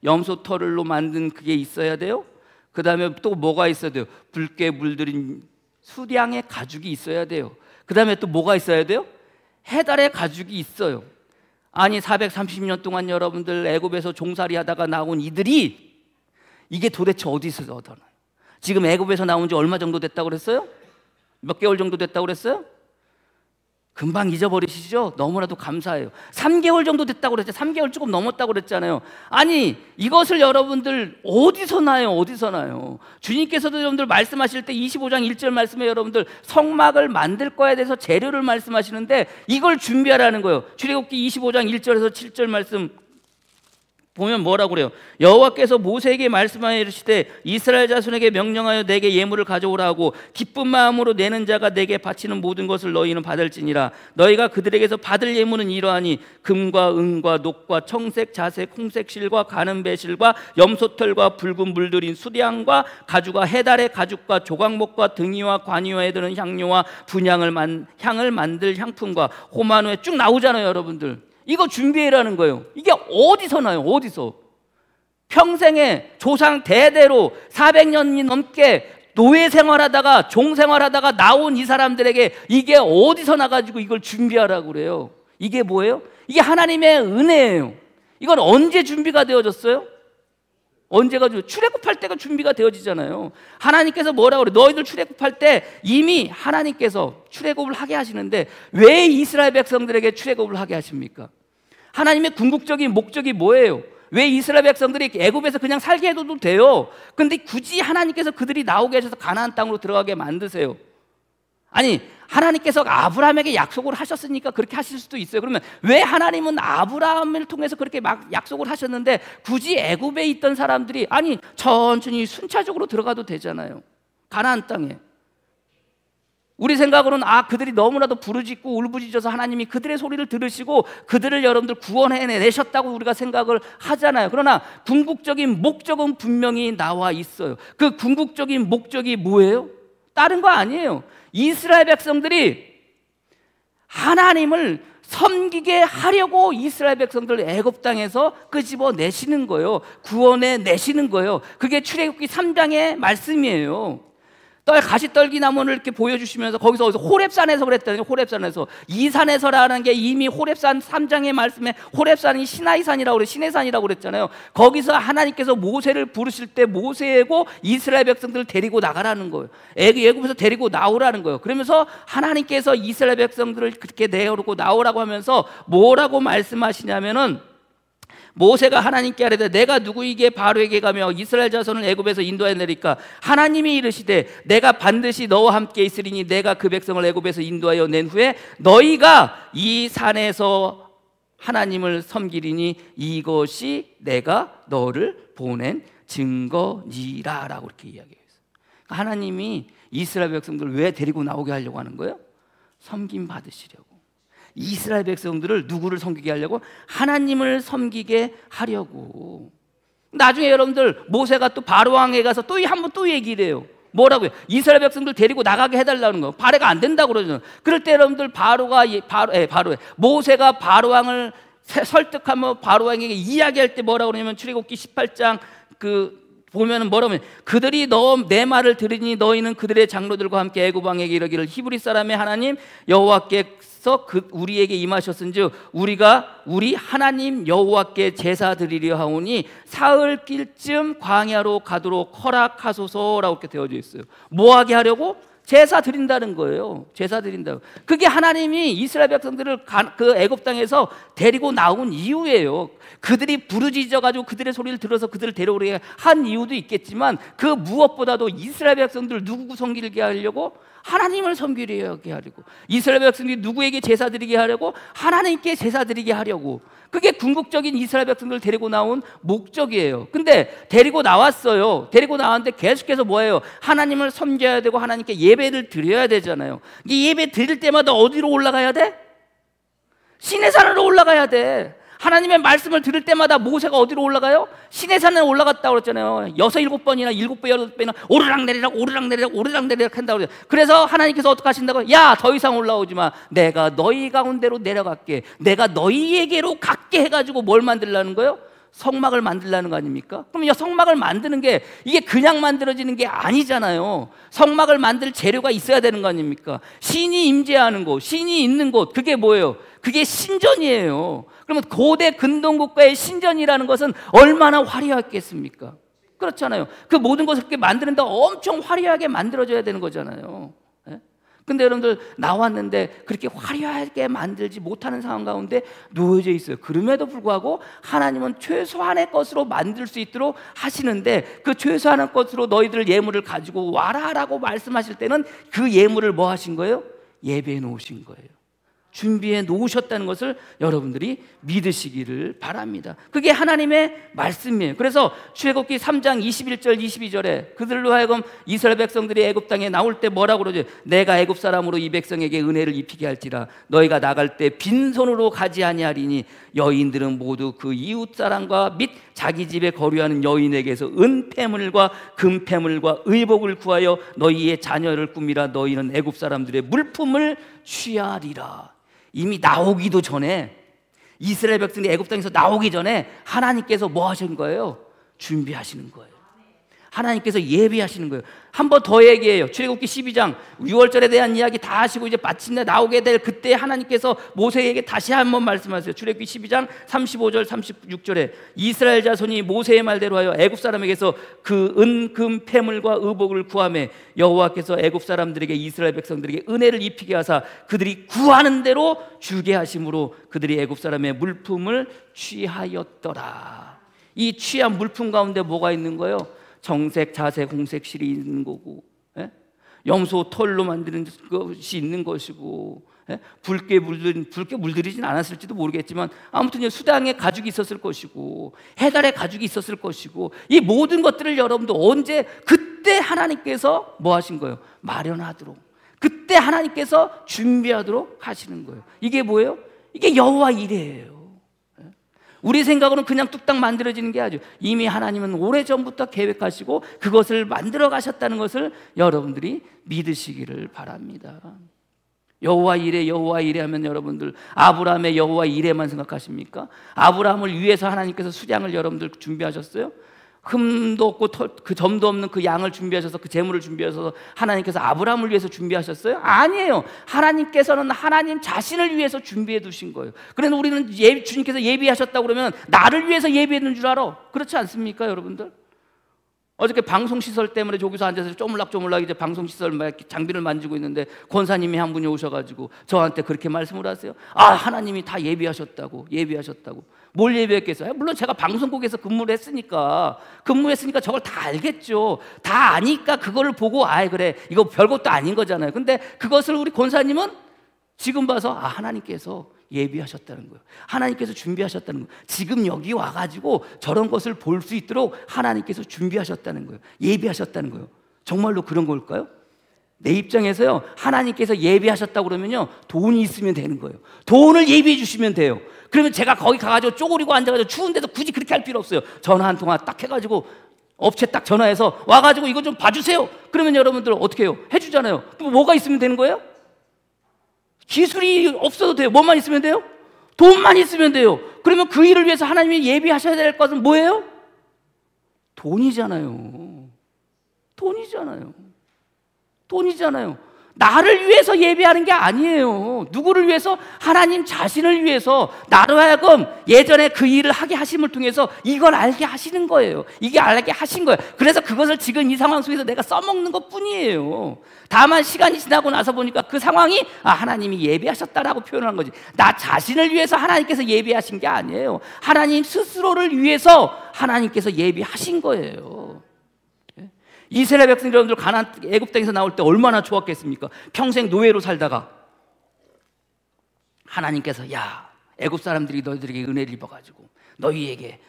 염소 털로 만든 그게 있어야 돼요. 그 다음에 또 뭐가 있어야 돼요? 붉게 물들인 수량의 가죽이 있어야 돼요. 그 다음에 또 뭐가 있어야 돼요? 해달의 가죽이 있어요. 아니, 430년 동안 여러분들 애굽에서 종살이 하다가 나온 이들이 이게 도대체 어디서 얻어나요? 지금 애굽에서 나온 지 얼마 정도 됐다고 그랬어요? 몇 개월 정도 됐다고 그랬어요? 금방 잊어버리시죠? 너무나도 감사해요. 3개월 정도 됐다고 그랬죠. 3개월 조금 넘었다고 그랬잖아요. 아니, 이것을 여러분들 어디서 나요? 어디서 나요? 주님께서도 여러분들 말씀하실 때 25장 1절 말씀에 여러분들 성막을 만들 거에 대해서 재료를 말씀하시는데 이걸 준비하라는 거예요. 출애굽기 25장 1절에서 7절 말씀 보면 뭐라고 그래요? 여호와께서 모세에게 말씀하여 이르시되 이스라엘 자손에게 명령하여 내게 예물을 가져오라 하고 기쁜 마음으로 내는 자가 내게 바치는 모든 것을 너희는 받을지니라. 너희가 그들에게서 받을 예물은 이러하니 금과 은과 녹과 청색 자색 홍색 실과 가는 배실과 염소털과 붉은 물들인 수량과 가죽과 해달의 가죽과 조각목과 등이와 관이와 드는 향료와 분향을 향을 만들 향품과 호마노에 쭉 나오잖아요. 여러분들 이거 준비해라는 거예요. 이게 어디서 나요? 어디서? 평생에 조상 대대로 400년이 넘게 노예 생활하다가 종 생활하다가 나온 이 사람들에게 이게 어디서 나가지고 이걸 준비하라고 그래요? 이게 뭐예요? 이게 하나님의 은혜예요. 이건 언제 준비가 되어졌어요? 언제가 출애굽할 때가 준비가 되어지잖아요. 하나님께서 뭐라고 그래? 너희들 출애굽할 때 이미 하나님께서 출애굽을 하게 하시는데 왜 이스라엘 백성들에게 출애굽을 하게 하십니까? 하나님의 궁극적인 목적이 뭐예요? 왜 이스라엘 백성들이 애굽에서 그냥 살게 해도 돼요? 근데 굳이 하나님께서 그들이 나오게 하셔서 가나안 땅으로 들어가게 만드세요? 아니, 하나님께서 아브라함에게 약속을 하셨으니까 그렇게 하실 수도 있어요. 그러면 왜 하나님은 아브라함을 통해서 그렇게 막 약속을 하셨는데 굳이 애굽에 있던 사람들이 아니 천천히 순차적으로 들어가도 되잖아요. 가나안 땅에. 우리 생각으로는 그들이 너무나도 부르짖고 울부짖어서 하나님이 그들의 소리를 들으시고 그들을 여러분들 구원해내셨다고 우리가 생각을 하잖아요. 그러나 궁극적인 목적은 분명히 나와 있어요. 그 궁극적인 목적이 뭐예요? 다른 거 아니에요. 이스라엘 백성들이 하나님을 섬기게 하려고 이스라엘 백성들을 애굽 땅에서 끄집어내시는 거예요. 구원해내시는 거예요. 그게 출애굽기 3장의 말씀이에요. 가시떨기 나무를 이렇게 보여주시면서 거기서 호렙산에서 그랬다는 거예요. 호렙산에서. 이 산에서라는 게 이미 호렙산 3장의 말씀에 호렙산이 시나이산이라고 그래, 시내산이라고 그랬잖아요. 거기서 하나님께서 모세를 부르실 때 모세고 이스라엘 백성들을 데리고 나가라는 거예요. 애굽에서 데리고 나오라는 거예요. 그러면서 하나님께서 이스라엘 백성들을 그렇게 내어놓고 나오라고 하면서 뭐라고 말씀하시냐면은 모세가 하나님께 아뢰되 내가 누구에게 바로에게 가며 이스라엘 자손을 애굽에서 인도하내리까? 하나님이 이르시되 내가 반드시 너와 함께 있으리니 내가 그 백성을 애굽에서 인도하여 낸 후에 너희가 이 산에서 하나님을 섬기리니 이것이 내가 너를 보낸 증거니라 라고 이렇게 이야기해요. 하나님이 이스라엘 백성들을 왜 데리고 나오게 하려고 하는 거예요? 섬김 받으시려고. 이스라엘 백성들을 누구를 섬기게 하려고? 하나님을 섬기게 하려고. 나중에 여러분들 모세가 또 바로 왕에 가서 또 한 번 또 얘기를 해요. 뭐라고요? 이스라엘 백성들 데리고 나가게 해달라는 거. 발해가 안 된다고 그러죠. 그럴 때 여러분들 모세가 바로 왕을 설득하며 바로 왕에게 이야기할 때 뭐라고 그러냐면 출애굽기 18장 보면은 뭐라고 하면 그들이 내 말을 들으니 너희는 그들의 장로들과 함께 애굽 왕에게 이르기를 히브리 사람의 하나님 여호와께서 우리에게 임하셨은즉 우리가 우리 하나님 여호와께 제사 드리려 하오니 사흘길쯤 광야로 가도록 허락하소서라고 이렇게 되어져 있어요. 뭐 하게 하려고? 제사 드린다는 거예요. 제사 드린다고. 그게 하나님이 이스라엘 백성들을 그 애굽 땅에서 데리고 나온 이유예요. 그들이 부르짖어가지고 그들의 소리를 들어서 그들을 데려오게 한 이유도 있겠지만 그 무엇보다도 이스라엘 백성들을 누구 섬기게 하려고? 하나님을 섬기게 하려고. 이스라엘 백성들이 누구에게 제사 드리게 하려고? 하나님께 제사 드리게 하려고. 그게 궁극적인 이스라엘 백성들을 데리고 나온 목적이에요. 근데 데리고 나왔어요. 데리고 나왔는데 계속해서 뭐예요? 하나님을 섬겨야 되고 하나님께 예배를 드려야 되잖아요. 이 예배 드릴 때마다 어디로 올라가야 돼? 시내산으로 올라가야 돼. 하나님의 말씀을 들을 때마다 모세가 어디로 올라가요? 시내산에 올라갔다고 그랬잖아요. 6, 7번이나 7번, 8번이나 오르락 내리락 오르락 내리락 오르락 내리락 한다고 그래요. 그래서 하나님께서 어떻게 하신다고? 야, 더 이상 올라오지 마. 내가 너희 가운데로 내려갈게. 내가 너희에게로 갖게 해가지고 뭘 만들라는 거예요? 성막을 만들라는 거 아닙니까? 그럼 성막을 만드는 게 이게 그냥 만들어지는 게 아니잖아요. 성막을 만들 재료가 있어야 되는 거 아닙니까? 신이 임재하는 곳, 신이 있는 곳, 그게 뭐예요? 그게 신전이에요. 그러면 고대 근동국가의 신전이라는 것은 얼마나 화려했겠습니까? 그렇잖아요. 그 모든 것을 그렇게 만드는데 엄청 화려하게 만들어져야 되는 거잖아요. 근데 여러분들 나왔는데 그렇게 화려하게 만들지 못하는 상황 가운데 놓여져 있어요. 그럼에도 불구하고 하나님은 최소한의 것으로 만들 수 있도록 하시는데 그 최소한의 것으로 너희들 예물을 가지고 와라라고 말씀하실 때는 그 예물을 뭐 하신 거예요? 예배해 놓으신 거예요. 준비해 놓으셨다는 것을 여러분들이 믿으시기를 바랍니다. 그게 하나님의 말씀이에요. 그래서 출애굽기 3장 21절 22절에 그들로 하여금 이스라엘 백성들이 애굽 땅에 나올 때 뭐라고 그러죠? 내가 애굽 사람으로 이 백성에게 은혜를 입히게 할지라 너희가 나갈 때 빈손으로 가지 아니하리니 여인들은 모두 그 이웃 사람과 및 자기 집에 거류하는 여인에게서 은폐물과 금폐물과 의복을 구하여 너희의 자녀를 꾸미라. 너희는 애굽 사람들의 물품을 취하리라. 이미 나오기도 전에 이스라엘 백성이 애굽 땅에서 나오기 전에 하나님께서 뭐 하신 거예요? 준비하시는 거예요. 하나님께서 예비하시는 거예요. 한 번 더 얘기해요. 출애굽기 12장 6월절에 대한 이야기 다 하시고 이제 마침내 나오게 될 그때 하나님께서 모세에게 다시 한번 말씀하세요. 출애굽기 12장 35절 36절에 이스라엘 자손이 모세의 말대로 하여 애굽 사람에게서 그 은, 금, 패물과 의복을 구하매 여호와께서 애굽 사람들에게 이스라엘 백성들에게 은혜를 입히게 하사 그들이 구하는 대로 주게 하심으로 그들이 애굽 사람의 물품을 취하였더라. 이 취한 물품 가운데 뭐가 있는 거예요? 정색, 자색, 홍색 실이 있는 거고, 염소 털로 만드는 것이 있는 것이고, 붉게 물들이진 않았을지도 모르겠지만 아무튼 수당에 가죽이 있었을 것이고, 해달에 가죽이 있었을 것이고, 이 모든 것들을 여러분도 언제 그때 하나님께서 뭐 하신 거예요? 마련하도록, 그때 하나님께서 준비하도록 하시는 거예요. 이게 뭐예요? 이게 여호와 이레예요. 우리 생각으로는 그냥 뚝딱 만들어지는 게 아니죠. 이미 하나님은 오래전부터 계획하시고 그것을 만들어 가셨다는 것을 여러분들이 믿으시기를 바랍니다. 여호와 이레, 여호와 이레 하면 여러분들 아브라함의 여호와 이레만 생각하십니까? 아브라함을 위해서 하나님께서 수량을 여러분들 준비하셨어요? 흠도 없고 그 점도 없는 그 양을 준비하셔서 그 제물을 준비하셔서 하나님께서 아브라함을 위해서 준비하셨어요? 아니에요. 하나님께서는 하나님 자신을 위해서 준비해 두신 거예요. 그래서 우리는 주님께서 예비하셨다고 그러면 나를 위해서 예비했는 줄 알아. 그렇지 않습니까, 여러분들? 어저께 방송시설 때문에 저기서 앉아서 쪼물락쪼물락 이제 방송시설 장비를 만지고 있는데 권사님이 한 분이 오셔가지고 저한테 그렇게 말씀을 하세요. 아, 하나님이 다 예비하셨다고. 뭘 예비했겠어요? 물론 제가 방송국에서 근무했으니까 저걸 다 알겠죠. 다 아니까 그거를 보고 그래, 이거 별것도 아닌 거잖아요. 근데 그것을 우리 권사님은 지금 봐서 하나님께서 예비하셨다는 거예요. 하나님께서 준비하셨다는 거예요. 지금 여기 와가지고 저런 것을 볼 수 있도록 하나님께서 준비하셨다는 거예요. 예비하셨다는 거예요. 정말로 그런 걸까요? 내 입장에서요, 하나님께서 예비하셨다고 그러면요, 돈이 있으면 되는 거예요. 돈을 예비해 주시면 돼요. 그러면 제가 거기 가가지고 쪼그리고 앉아가지고 추운데도 굳이 그렇게 할 필요 없어요. 전화 한 통화 딱 해가지고 업체 딱 전화해서 와가지고 이거 좀 봐주세요. 그러면 여러분들 어떻게 해요? 해주잖아요. 그럼 뭐가 있으면 되는 거예요? 기술이 없어도 돼요. 뭐만 있으면 돼요? 돈만 있으면 돼요. 그러면 그 일을 위해서 하나님이 예비하셔야 될 것은 뭐예요? 돈이잖아요. 나를 위해서 예비하는 게 아니에요. 누구를 위해서? 하나님 자신을 위해서 나로 하여금 예전에 그 일을 하게 하심을 통해서 이걸 알게 하시는 거예요. 이게 알게 하신 거예요. 그래서 그것을 지금 이 상황 속에서 내가 써먹는 것 뿐이에요. 다만 시간이 지나고 나서 보니까 그 상황이 하나님이 예비하셨다라고 표현한 거지, 나 자신을 위해서 하나님께서 예비하신 게 아니에요. 하나님 스스로를 위해서 하나님께서 예비하신 거예요. 이스라엘 백성 여러분들 애굽 땅에서 나올 때 얼마나 좋았겠습니까? 평생 노예로 살다가 하나님께서 애굽 사람들이 너희들에게 은혜를 입어가지고 너희에게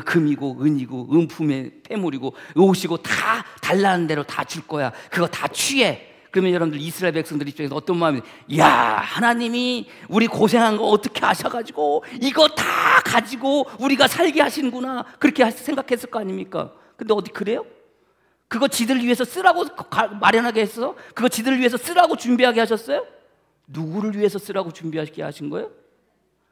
금이고 은이고 은품의 폐물이고 옷이고 다 달라는 대로 다 줄 거야. 그거 다 취해. 그러면 여러분들 이스라엘 백성들 입장에서 어떤 마음이, 하나님이 우리 고생한 거 어떻게 아셔가지고 이거 다 가지고 우리가 살게 하시는구나, 그렇게 생각했을 거 아닙니까? 근데 어디 그래요? 그거 지들 위해서 쓰라고 마련하게 했어? 그거 지들 위해서 쓰라고 준비하게 하셨어요? 누구를 위해서 쓰라고 준비하게 하신 거예요?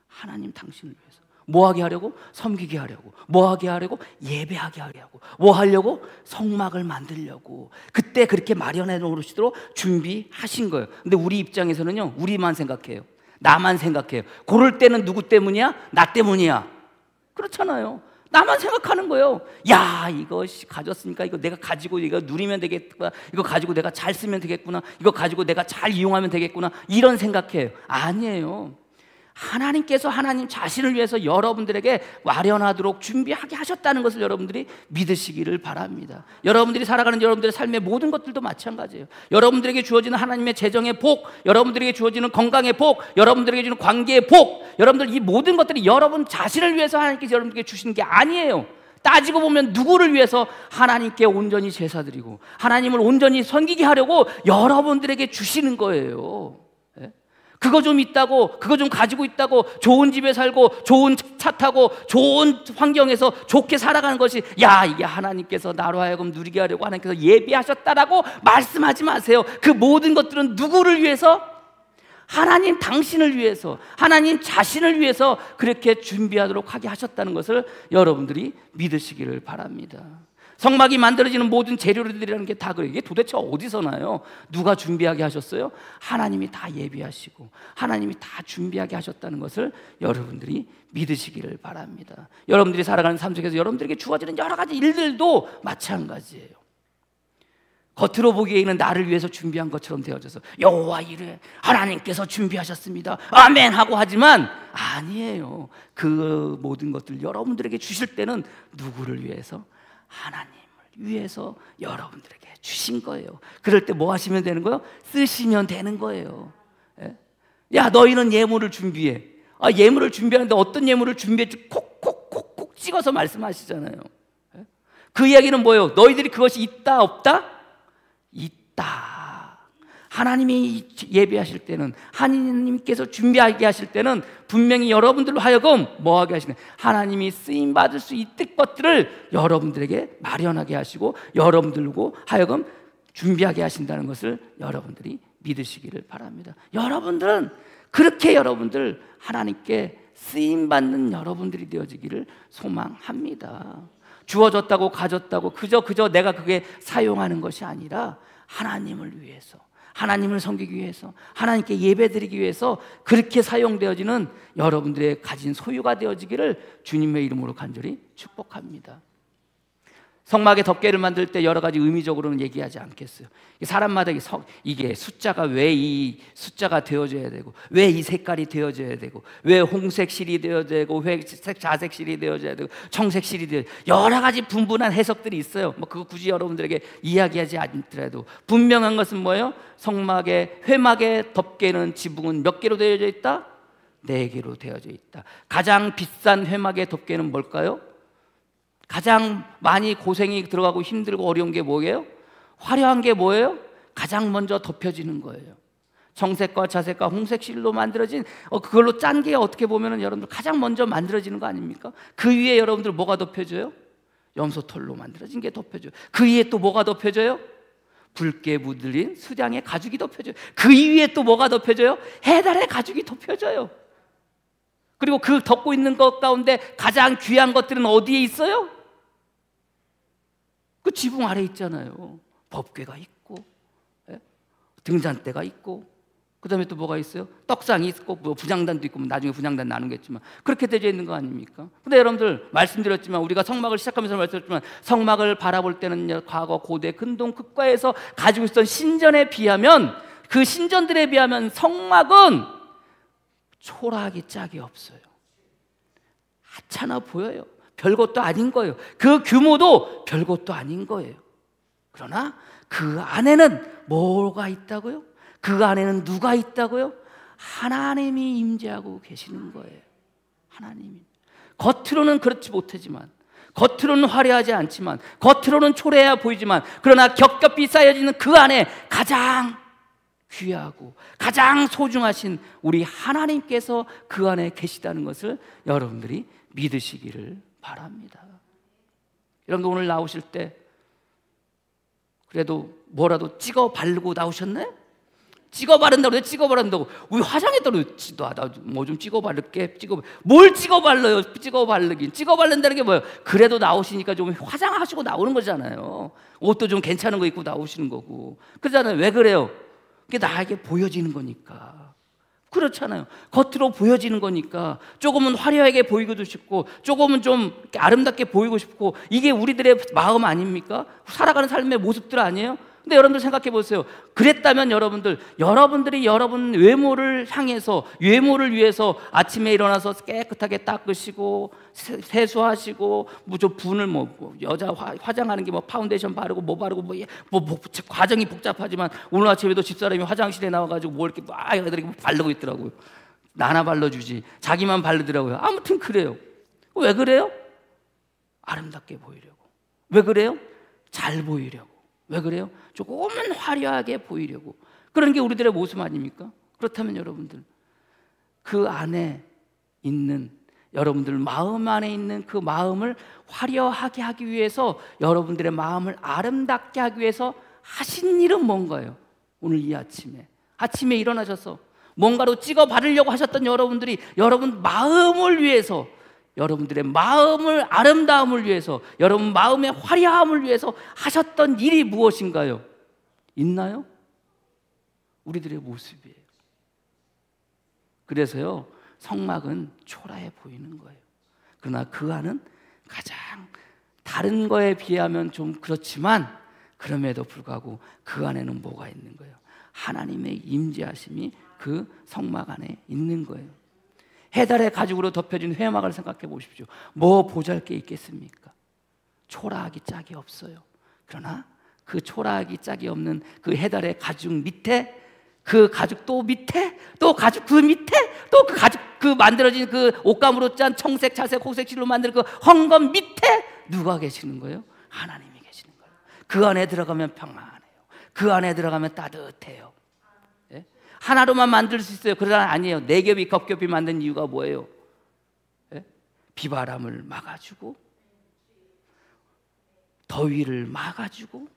하나님 당신을 위해서. 뭐 하게 하려고? 섬기게 하려고. 뭐 하게 하려고? 예배하게 하려고. 뭐 하려고? 성막을 만들려고. 그때 그렇게 마련해 놓으시도록 준비하신 거예요. 근데 우리 입장에서는요, 우리만 생각해요. 나만 생각해요. 고를 때는 누구 때문이야? 나 때문이야. 그렇잖아요. 나만 생각하는 거예요. 이거 가졌으니까 이거 내가 가지고 이거 누리면 되겠구나, 이거 가지고 내가 잘 쓰면 되겠구나, 이거 가지고 내가 잘 이용하면 되겠구나, 이런 생각해요. 아니에요. 하나님께서 하나님 자신을 위해서 여러분들에게 마련하도록 준비하게 하셨다는 것을 여러분들이 믿으시기를 바랍니다. 여러분들이 살아가는 여러분들의 삶의 모든 것들도 마찬가지예요. 여러분들에게 주어지는 하나님의 재정의 복, 여러분들에게 주어지는 건강의 복, 여러분들에게 주는 관계의 복, 여러분들 이 모든 것들이 여러분 자신을 위해서 하나님께서 여러분들에게 주시는 게 아니에요. 따지고 보면 누구를 위해서? 하나님께 온전히 제사드리고 하나님을 온전히 섬기게 하려고 여러분들에게 주시는 거예요. 그거 좀 있다고, 그거 좀 가지고 있다고 좋은 집에 살고 좋은 차 타고 좋은 환경에서 좋게 살아가는 것이 이게 하나님께서 나로 하여금 누리게 하려고 하나님께서 예비하셨다라고 말씀하지 마세요. 그 모든 것들은 누구를 위해서? 하나님 당신을 위해서, 하나님 자신을 위해서 그렇게 준비하도록 하게 하셨다는 것을 여러분들이 믿으시기를 바랍니다. 성막이 만들어지는 모든 재료들이라는 게 다 그래요. 이게 도대체 어디서 나요? 누가 준비하게 하셨어요? 하나님이 다 예비하시고 하나님이 다 준비하게 하셨다는 것을 여러분들이 믿으시기를 바랍니다. 여러분들이 살아가는 삶 속에서 여러분들에게 주어지는 여러 가지 일들도 마찬가지예요. 겉으로 보기에는 나를 위해서 준비한 것처럼 되어져서 여호와 이르 하나님께서 준비하셨습니다 아멘 하고 하지만 아니에요. 그 모든 것들 여러분들에게 주실 때는 누구를 위해서? 하나님을 위해서 여러분들에게 주신 거예요. 그럴 때 뭐 하시면 되는 거예요? 쓰시면 되는 거예요. 야, 너희는 예물을 준비해. 예물을 준비하는데 어떤 예물을 준비했지? 콕콕콕콕 찍어서 말씀하시잖아요. 그 이야기는 뭐예요? 너희들이 그것이 있다 없다? 있다. 하나님이 예비하실 때는, 하나님께서 준비하게 하실 때는 분명히 여러분들로 하여금 뭐하게 하시네? 하나님이 쓰임받을 수 있을 것들을 여러분들에게 마련하게 하시고 여러분들로 하여금 준비하게 하신다는 것을 여러분들이 믿으시기를 바랍니다. 여러분들은 그렇게 여러분들 하나님께 쓰임받는 여러분들이 되어지기를 소망합니다. 주어졌다고 가졌다고 그저 내가 그게 사용하는 것이 아니라 하나님을 위해서, 하나님을 섬기기 위해서, 하나님께 예배드리기 위해서 그렇게 사용되어지는 여러분들의 가진 소유가 되어지기를 주님의 이름으로 간절히 축복합니다. 성막의 덮개를 만들 때 여러 가지 의미적으로는 얘기하지 않겠어요. 사람마다 이게 숫자가 왜 이 숫자가 되어져야 되고, 왜 이 색깔이 되어져야 되고, 왜 홍색 실이 되어져야 되고, 왜 자색 실이 되어져야 되고, 청색 실이 되어, 여러 가지 분분한 해석들이 있어요. 그거 굳이 여러분들에게 이야기하지 않더라도 분명한 것은 뭐예요? 성막의 회막의 덮개는 지붕은 몇 개로 되어져 있다? 4개로 되어져 있다. 가장 비싼 회막의 덮개는 뭘까요? 가장 많이 고생이 들어가고 힘들고 어려운 게 뭐예요? 화려한 게 뭐예요? 가장 먼저 덮여지는 거예요. 청색과 자색과 홍색 실로 만들어진 그걸로 짠 게 어떻게 보면 여러분들 가장 먼저 만들어지는 거 아닙니까? 그 위에 여러분들 뭐가 덮여져요? 염소털로 만들어진 게 덮여져요. 그 위에 또 뭐가 덮여져요? 붉게 묻을린 수량의 가죽이 덮여져요. 그 위에 또 뭐가 덮여져요? 해달의 가죽이 덮여져요. 그리고 그 덮고 있는 것 가운데 가장 귀한 것들은 어디에 있어요? 그 지붕 아래 있잖아요. 법궤가 있고, 등잔대가 있고, 그 다음에 또 뭐가 있어요? 떡상이 있고, 부장단도 있고, 나중에 부장단 나누겠지만 그렇게 되어 있는 거 아닙니까? 근데 여러분들 말씀드렸지만, 우리가 성막을 시작하면서 말씀드렸지만, 성막을 바라볼 때는 과거 고대 근동 국가에서 가지고 있었던 신전에 비하면, 그 신전들에 비하면 성막은 초라하기 짝이 없어요. 하찮아 보여요. 별것도 아닌 거예요. 그 규모도 별것도 아닌 거예요. 그러나 그 안에는 뭐가 있다고요? 그 안에는 누가 있다고요? 하나님이 임재하고 계시는 거예요. 하나님이. 겉으로는 그렇지 못하지만, 겉으로는 화려하지 않지만, 겉으로는 초라해 보이지만, 그러나 겹겹이 쌓여지는 그 안에 가장 귀하고 가장 소중하신 우리 하나님께서 그 안에 계시다는 것을 여러분들이 믿으시기를 바랍니다. 여러분들 오늘 나오실 때 그래도 뭐라도 찍어 바르고 나오셨나요? 찍어 바른다고 왜 찍어 바른다고? 우리 화장했다고 나 뭐 좀 찍어 바를게. 뭘 찍어 발라요? 찍어 바르긴. 찍어 바른다는 게 뭐예요? 그래도 나오시니까 좀 화장하시고 나오는 거잖아요. 옷도 좀 괜찮은 거 입고 나오시는 거고. 그러잖아요. 왜 그래요? 그게 나에게 보여지는 거니까. 그렇잖아요. 겉으로 보여지는 거니까 조금은 화려하게 보이고도 싶고, 조금은 좀 아름답게 보이고 싶고, 이게 우리들의 마음 아닙니까? 살아가는 삶의 모습들 아니에요? 근데 여러분들 생각해 보세요. 그랬다면 여러분들이 여러분 외모를 향해서, 외모를 위해서 아침에 일어나서 깨끗하게 닦으시고 세수하시고, 좀 분을 여자 화장하는 게 파운데이션 바르고 뭐 바르고 과정이 복잡하지만, 오늘 아침에도 집사람이 화장실에 나와가지고 뭐 이렇게 막 애들이 바르고 있더라고요. 나나 발라주지 자기만 바르더라고요. 아무튼 그래요. 왜 그래요? 아름답게 보이려고. 왜 그래요? 잘 보이려고. 왜 그래요? 조금은 화려하게 보이려고. 그런 게 우리들의 모습 아닙니까? 그렇다면 여러분들, 그 안에 있는, 여러분들 마음 안에 있는 그 마음을 화려하게 하기 위해서, 여러분들의 마음을 아름답게 하기 위해서 하신 일은 뭔가요? 오늘 이 아침에 일어나셔서 뭔가로 찍어 바르려고 하셨던 여러분들이 여러분 마음을 위해서, 여러분들의 마음을 아름다움을 위해서, 여러분 마음의 화려함을 위해서 하셨던 일이 무엇인가요? 있나요? 우리들의 모습이에요. 그래서요, 성막은 초라해 보이는 거예요. 그러나 그 안은 가장 다른 거에 비하면 좀 그렇지만 그럼에도 불구하고 그 안에는 뭐가 있는 거예요? 하나님의 임재하심이 그 성막 안에 있는 거예요. 해달의 가죽으로 덮여진 회막을 생각해 보십시오. 뭐 보잘게 있겠습니까? 초라하기 짝이 없어요. 그러나 그 초라하기 짝이 없는 그 해달의 가죽 밑에, 그 가죽 또 밑에, 또 가죽 그 밑에, 또 그 가죽 그 만들어진 그 옷감으로 짠 청색, 자색, 호색실로 만든 그 헝겊 밑에 누가 계시는 거예요? 하나님이 계시는 거예요. 그 안에 들어가면 평안해요. 그 안에 들어가면 따뜻해요. 예? 하나로만 만들 수 있어요. 그러나 아니에요. 네 겹이 겹겹이 만든 이유가 뭐예요? 예? 비바람을 막아주고 더위를 막아주고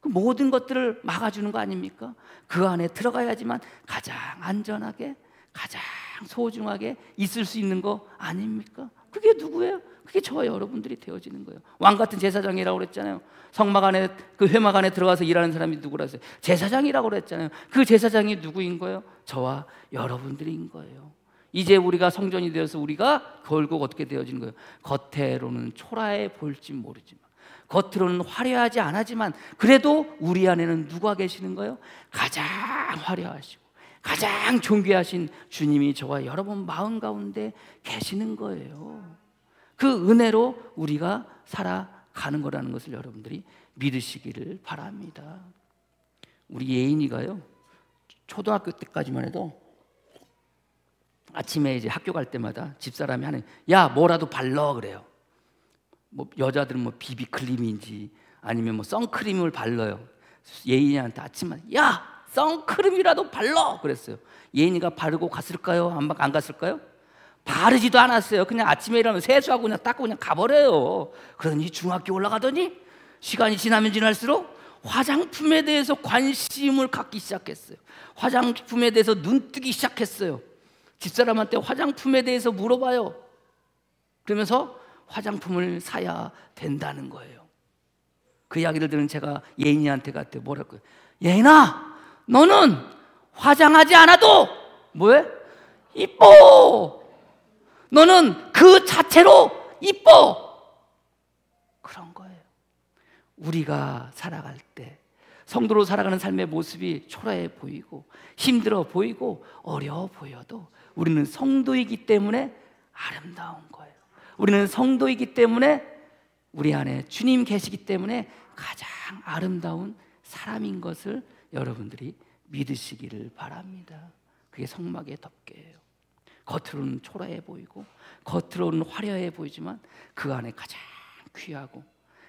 그 모든 것들을 막아주는 거 아닙니까? 그 안에 들어가야지만 가장 안전하게, 가장 소중하게 있을 수 있는 거 아닙니까? 그게 누구예요? 그게 저와 여러분들이 되어지는 거예요. 왕 같은 제사장이라고 그랬잖아요. 성막 안에, 그 회막 안에 들어가서 일하는 사람이 누구라서 제사장이라고 그랬잖아요. 그 제사장이 누구인 거예요? 저와 여러분들인 거예요. 이제 우리가 성전이 되어서 우리가 결국 어떻게 되어지는 거예요? 겉으로는 초라해 보일지 모르지만, 겉으로는 화려하지 않았지만 그래도 우리 안에는 누가 계시는 거예요? 가장 화려하시고 가장 존귀하신 주님이 저와 여러분 마음 가운데 계시는 거예요. 그 은혜로 우리가 살아가는 거라는 것을 여러분들이 믿으시기를 바랍니다. 우리 예인이가요, 초등학교 때까지만 해도 아침에 이제 학교 갈 때마다 집사람이 하는, 야 뭐라도 발라 그래요. 뭐 여자들은 뭐 비비크림인지 아니면 뭐 선크림을 발라요. 예인이한테 아침마다 야 선크림이라도 발라 그랬어요. 예인이가 바르고 갔을까요? 안 갔을까요? 바르지도 않았어요. 그냥 아침에 일어나면 세수하고 그냥 닦고 그냥 가버려요. 그러더니 중학교 올라가더니 시간이 지나면 지날수록 화장품에 대해서 관심을 갖기 시작했어요. 화장품에 대해서 눈뜨기 시작했어요. 집사람한테 화장품에 대해서 물어봐요. 그러면서 화장품을 사야 된다는 거예요. 그 이야기를 들은 제가 예인이한테 갔대. 뭐랄까요? 예인아, 너는 화장하지 않아도 뭐해? 이뻐. 너는 그 자체로 이뻐. 그런 거예요. 우리가 살아갈 때, 성도로 살아가는 삶의 모습이 초라해 보이고 힘들어 보이고 어려워 보여도 우리는 성도이기 때문에 아름다운 거예요. 우리는 성도이기 때문에 우리 안에 주님 계시기 때문에 가장 아름다운 사람인 것을 여러분들이 믿으시기를 바랍니다. 그게 성막의 덮개예요. 겉으로는 초라해 보이고 겉으로는 화려해 보이지만 그 안에 가장 귀하고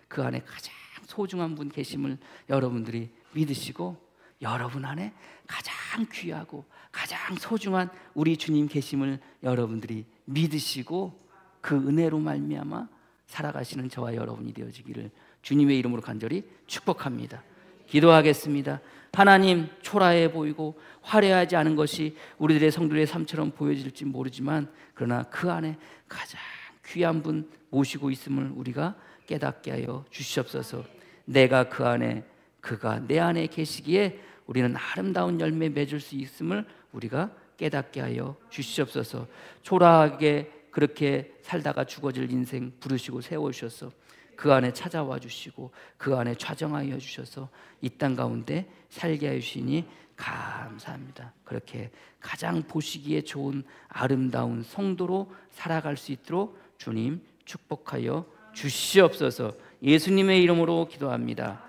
그 안에 가장 소중한 분 계심을 여러분들이 믿으시고, 여러분 안에 가장 귀하고 가장 소중한 우리 주님 계심을 여러분들이 믿으시고 그 은혜로 말미암아 살아가시는 저와 여러분이 되어지기를 주님의 이름으로 간절히 축복합니다. 기도하겠습니다. 하나님, 초라해 보이고 화려하지 않은 것이 우리들의 성도의 삶처럼 보여질지 모르지만 그러나 그 안에 가장 귀한 분 모시고 있음을 우리가 깨닫게 하여 주시옵소서. 내가 그 안에, 그가 내 안에 계시기에 우리는 아름다운 열매 맺을 수 있음을 우리가 깨닫게 하여 주시옵소서. 초라하게 그렇게 살다가 죽어질 인생 부르시고 세워주셔서 그 안에 찾아와 주시고 그 안에 좌정하여 주셔서 이 땅 가운데 살게 하여 주시니 감사합니다. 그렇게 가장 보시기에 좋은 아름다운 성도로 살아갈 수 있도록 주님 축복하여 주시옵소서. 예수님의 이름으로 기도합니다.